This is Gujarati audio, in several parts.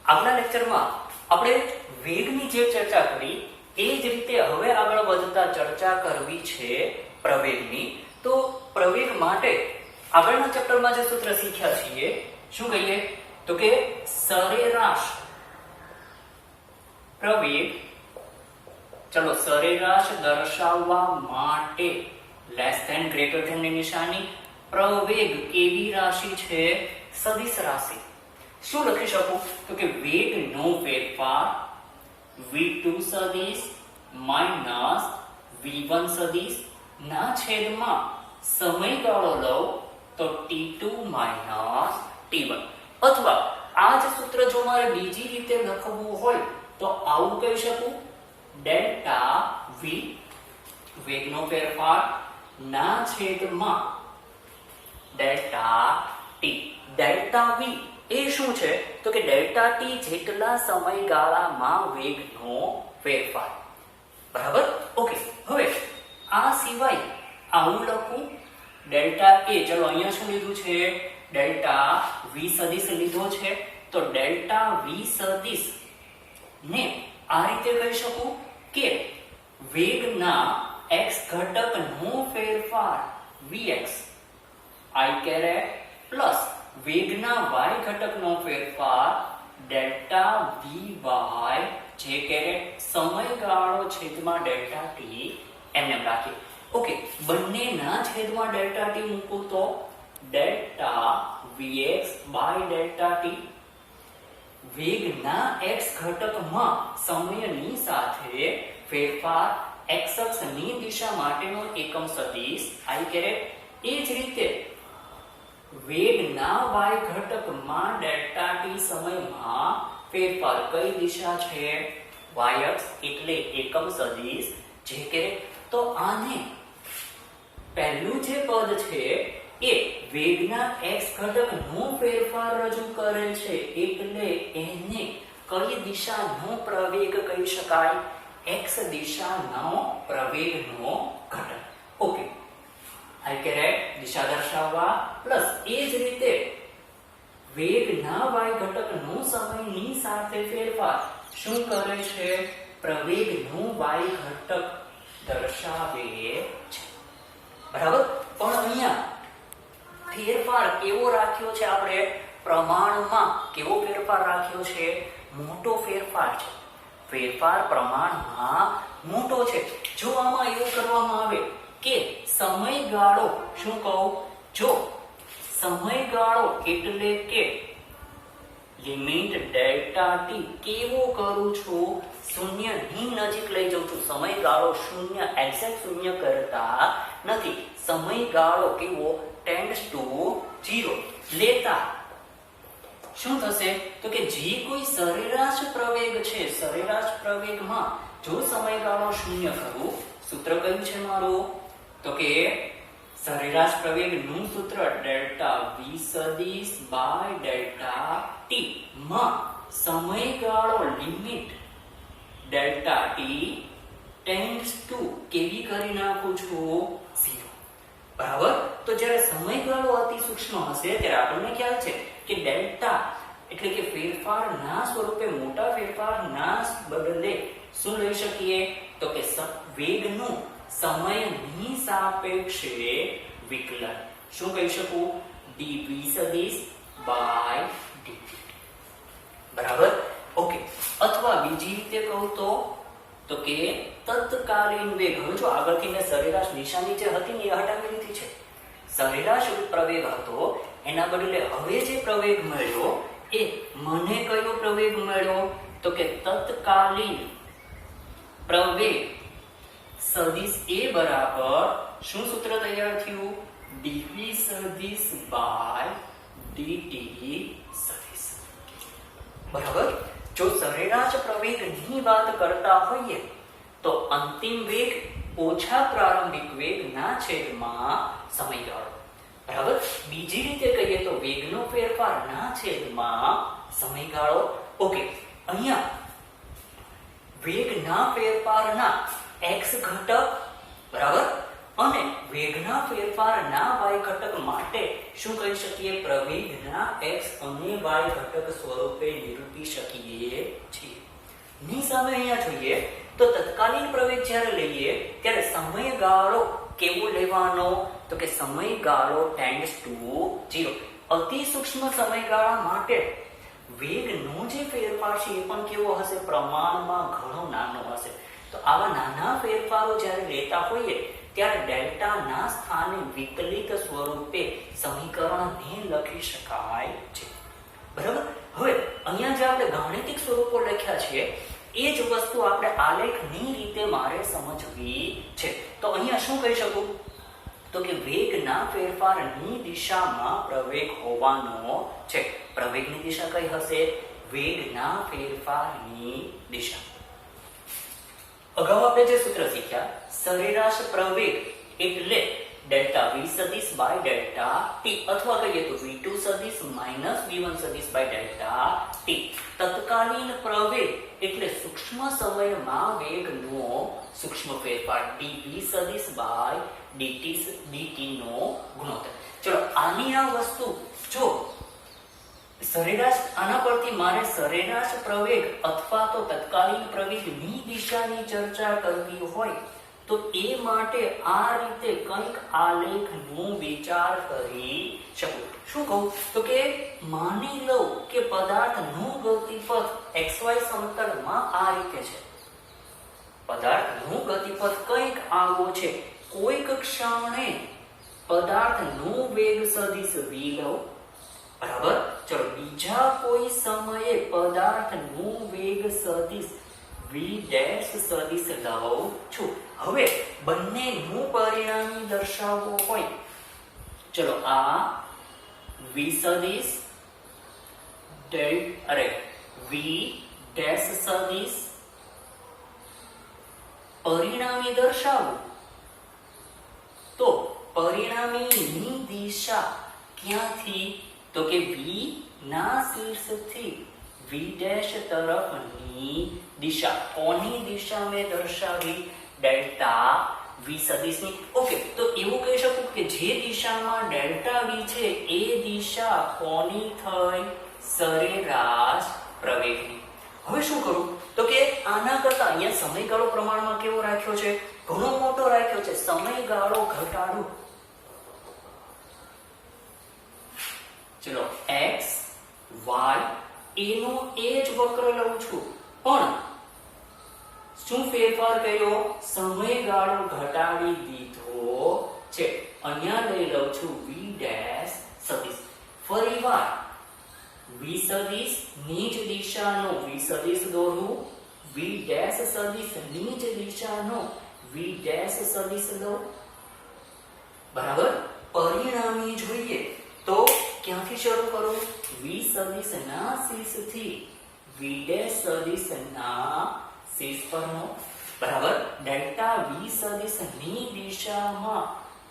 આગલા લેક્ચરમાં આપણે વેગની જે ચર્ચા કરી એ જ રીતે હવે આગળ વધતા ચર્ચા કરવી છે પ્રવેગની. તો પ્રવેગ માટે આગળના ચેપ્ટરમાં જે સૂત્ર શીખ્યા છીએ શું કહીએ તો કે સરેરાશ પ્રવેગ, ચલો સરેરાશ દર્શાવવા માટે લેસ ધેન ગ્રેટર ધેન ની નિશાની. પ્રવેગ કેવી રાશિ છે? સદિશ રાશિ. શું લખી શકું તો કે વેગનો ફેરફાર v2 સદિશ માઈનસ v1 સદિશ ના છેદમાં સમયગાળો લઉં તો t2 માઈનસ t1. અથવા આ જ સૂત્ર જો મારે બીજી રીતે લખવું હોય તો આવું કહી શકું ડેલ્ટા v વેગનો ફેરફાર ના છેદમાં ડેલ્ટા t. ડેલ્ટા v એ શું છે તો કે ડેલ્ટા t જેટલા સમયગાળામાં વેગનો ફેરફાર. બરાબર? ઓકે. હવે આ સિવાય આવું લખું ડેલ્ટા a. ચલો અહીંયા શું લીધું છે? ડેલ્ટા v સદિશ લીધો છે. તો ડેલ્ટા v સદિશ ને આ રીતે કહી શકું કે વેગના x ઘટકનો ફેરફાર vx i કેરેટ પ્લસ વેગના y ઘટકનો ફેરફાર ડેલ્ટા vy જે કેરેટ સમયગાળો છેદમાં ડેલ્ટા t એમને રાખીએ. ઓકે. બંનેના છેદમાં ડેલ્ટા t મૂકું તો delta vx by delta t. વેગના x ઘટકમાં સમયની સાથે ફેરફાર x અક્ષની દિશા માટેનો એકમ સદિશ i કેરેટ. એ જ રીતે વેગના y ઘટકમાં ડેલ્ટા t સમયમાં ફેરફાર કઈ દિશા છે? y અક્ષ એટલે એકમ સદિશ j કેરેટ. તો આને પહેલું જે પદ છે એ વેગના x ઘટકનો ફેરફાર રજૂ કરે છે એટલે એને કઈ દિશાનો પ્રવેગ કહી શકાય? x દિશાનો પ્રવેગનો ઘટક. ઓકે. i કેરેટ દિશા દર્શાવવા પ્લસ એ જ રીતે વેગના y ઘટકનો સમયની સાથે ફેરફાર શું કરે છે? પ્રવેગનું y ઘટક દર્શાવે છે. બરાબર? પણ અહીંયા ફેરફાર કેવો રાખ્યો છે? આપણે પ્રમાણમાં કેવો ફેરફાર રાખ્યો છે? મોટો ફેરફાર છે. ફેરફાર પ્રમાણમાં મોટો છે. જો આમાં એવું કરવામાં આવે કે સમયગાળો, શું કહું, જો સમયગાળો એટલે કે લિમિટ ડેલ્ટા t કેવો કરું છું? શૂન્યની નજીક લઈ જાઉં છું. સમયગાળો શૂન્ય એક્ઝેક્ટ શૂન્ય કરતા નથી. સમયગાળો કેવો? ટેન્ડ્સ ટુ 0 લેતા શું થશે તો કે જે કોઈ સરેરાશ પ્રવેગ છે, સરેરાશ પ્રવેગમાં જો સમયગાળો શૂન્ય કરું, સૂત્ર કયું છે મારું તો કે સરેરાશ પ્રવેગનું સૂત્ર ડેલ્ટા v સદિશ બાય ડેલ્ટા t માં સમયગાળો limit delta t tends to કેવી કરી નાખું છું? 0. બરાબર? તો જ્યારે સમયગાળો અતિ સૂક્ષ્મ હશે ત્યારે આપણને ખ્યાલ છે કે ડેલ્ટા એટલે કે ફેરફારના સ્વરૂપે મોટા ફેરફારના બદલે શું લઈ શકીએ તો કે વેગનું સમયની સાપેક્ષે વિકલન. શું કહી શકું? dv સદિશ બાય dt. બરાબર? ઓકે. અથવા બીજી રીતે કહું તો કે તત્કાલીન વેગ. હવે જો આગળથી મેં સરેરાશ નિશાની જે હતી ને એ હટાવી લીધી છે. સરેરાશ પ્રવેગ હતો એના બદલે હવે જે પ્રવેગ મળ્યો એ મને કયો પ્રવેગ મળ્યો તો કે તત્કાલીન પ્રવેગ સદિશ એ બરાબર શું સૂત્ર તૈયાર થયું? dv સદિશ બાય dt સદિશ. બરાબર? જો સરેરાશ પ્રવેગની વાત કરતા હોઈએ તો અંતિમ વેગ ઓછા પ્રારંભિક વેગના છેદમાં સમયગાળો. બરાબર? બીજી રીતે કહીએ તો વેગનો ફેરફારના છેદમાં સમયગાળો. ઓકે. અહીંયા વેગના ફેરફારના x ઘટક, બરાબર, અને વેગના ફેરફારના y ઘટક માટે શું કહી શકીએ? પ્રવેગના x અને y ઘટક સ્વરૂપે નિરૂપી શકીએ ની સામે અહીંયા જોઈએ તો તત્કાલીન પ્રવેગ જ્યારે લઈએ ત્યારે સમયગાળો કેવો લેવાનો? તો કે સમયગાળો ટેન્ડ્સ ટુ 0. અતિ સૂક્ષ્મ સમયગાળા માટે વેગનો જે ફેરફાર છે એ પણ કેવો હશે? પ્રમાણમાં ઘણો નાનો હશે. તો આવા નાના ફેરફારો જ્યારે લેતા હોઈએ ત્યારે ડેલ્ટાના સ્થાને વિકલિત સ્વરૂપે સમીકરણને લખી શકાય છે. બરાબર. હવે અહીંયા જે આપણે ગાણિતિક સ્વરૂપો લખ્યા છે એ જ વસ્તુ આપણે આલેખની રીતે મારે સમજવી છે. તો અહીંયા શું કહી શકું? તો કે વેગના ફેરફારની દિશામાં પ્રવેગ હોવાનો છે. પ્રવેગની દિશા કઈ હશે? વેગના ફેરફારની દિશા. અગાઉ આપણે જે સૂત્ર શીખ્યા, સરેરાશ પ્રવેગ એટલે ડેલ્ટા v સદિશ બાય ડેલ્ટા t, અથવા કહીએ તો v2 સદિશ માઇનસ v1 સદિશ બાય ડેલ્ટા t. તત્કાલીન પ્રવેગ એટલે સૂક્ષ્મ સમયમાં વેગનો સૂક્ષ્મ ફેરફાર dv સદિશ બાય dt નો ગુણોત્તર. ચલો આની આ વસ્તુ જો સરેરાશ, આના પરથી મારે સરેરાશ પ્રવેગ અથવા તો તત્કાલીન પ્રવેગની દિશાની ચર્ચા કરવી હોય તો એ માટે આ રીતે કંઈક આલેખનો વિચાર કરી શકું. શું કહું? તો કે માની લો કે પદાર્થનું ગતિપથ xy સમતલમાં આ રીતે છે. પદાર્થનું ગતિપથ કંઈક આવો છે. કોઈક ક્ષણે પદાર્થનું વેગ સદિશ v લો. બરાબર. ચલો બીજા કોઈ સમયે પદાર્થનું વેગ સદિશ v ડેશ સદિશ લઉં છું. હવે બંનેનું પરિણામી દર્શાવવું હોય, ચલો આ v સદિશ v ડેશ સદિશ પરિણામી દર્શાવવું તો પરિણામીની દિશા ક્યાંથી? તો કે v ના શીર્ષથી v ડેશ તરફની દિશા. કોની દિશા મેં દર્શાવી? Delta v સદિશની. ઓકે, તો એવું કહી શકું કે જે દિશામાં ડેલ્ટા v છે એ દિશા કોની થઈ? સરેરાશ પ્રવેગની. હવે શું કરું? તો કે આના કરતા અહીંયા સમયગાળો પ્રમાણમાં કેવો રાખ્યો છે? ઘણો મોટો રાખ્યો છે. સમયગાળો ઘટાડું. ચલો x y એનો એ જ વક્ર લઉં છું, પણ શું ફેરફાર કર્યો? સમયગાળો ઘટાડી દીધો છે. અહીંયા લઈ લઉં છું v ડેશ સદિશ. ફરીવાર v સદિશ ની જ દિશાનો v સદિશ દોરું, v ડેશ સદિશ ની જ દિશાનો v ડેશ સદિશ લો. બરાબર. પરિણામી જોઈએ તો ક્યાંથી શરૂ કરું? v સદિશના શીર્ષથી v ડેશ સદિશના શીર્ષ પરનો. બરાબર. ડેલ્ટા v સદિશની દિશામાં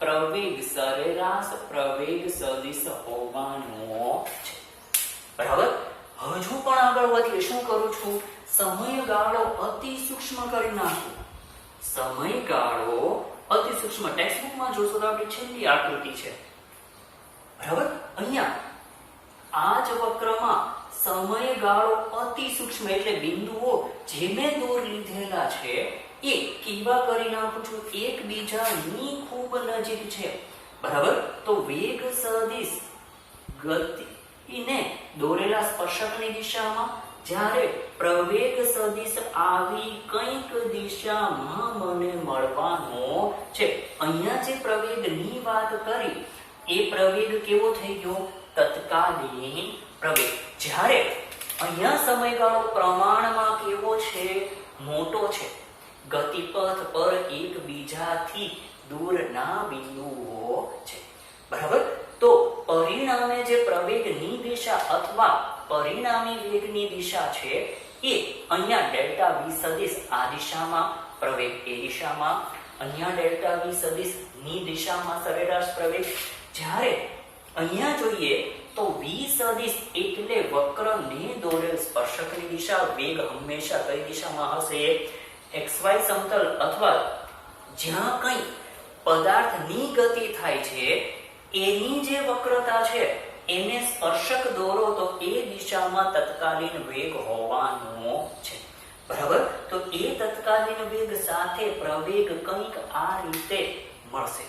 પ્રવેગ સરેરાશ પ્રવેગ સદિશ હોવાનો છે. બરાબર. હજુ પણ આગળ વધીએ. શું કરું છું? સમયગાળો અતિ સૂક્ષ્મ કરી નાખું. સમયગાળો અતિ સૂક્ષ્મ. ટેક્સ્ટબુકમાં જોશો તો આપણી છેલ્લી આકૃતિ છે. બરાબર. અહીંયા આ જ વક્રમાં સમયગાળો અતિ સૂક્ષ્મ એટલે બિંદુઓ જે મેં દૂર લીધેલા છે એ કેવા કરી નાખું છું? એકબીજાની ખૂબ નજીક છે. બરાબર. તો વેગ સદિશ ગતિને દોરેલા સ્પર્શકની દિશામાં, જ્યારે પ્રવેગ સદિશ આવી કંઈક દિશામાં મને મળવાનો છે. અહીંયા જે પ્રવેગની વાત કરી એ પ્રવેગ કેવો થઈ ગયો? તત્કાલીન પ્રવેગ. જ્યારે અહીંયા સમયગાળો પ્રમાણમાં કેવો છે? મોટો છે. ગતિપથ પર એકબીજાથી દૂરના બિંદુઓ છે. બરાબર. તો પરિણામે જે પ્રવેગની દિશા અથવા પરિણામી વેગની દિશા છે એ અહીંયા ડેલ્ટા v સદિશ આ દિશામાં, પ્રવેગ એ દિશામાં, અહીંયા ડેલ્ટા v સદિશ ની દિશામાં સરેરાશ પ્રવેગ. જ્યારે અહીંયા જોઈએ તો v સદિશ એટલે વક્રને દોરેલ સ્પર્શકની દિશા. વેગ હંમેશા કઈ દિશામાં હશે? xy સમતલ અથવા જ્યાં કંઈ પદાર્થની ગતિ થાય છે એની જે વક્રતા છે એને સ્પર્શક દોરો તો એ દિશામાં તત્કાલીન વેગ હોવાનો છે. બરાબર. તત્કાલીન વેગ સાથે પ્રવેગ કંઈક આ રીતે મળશે.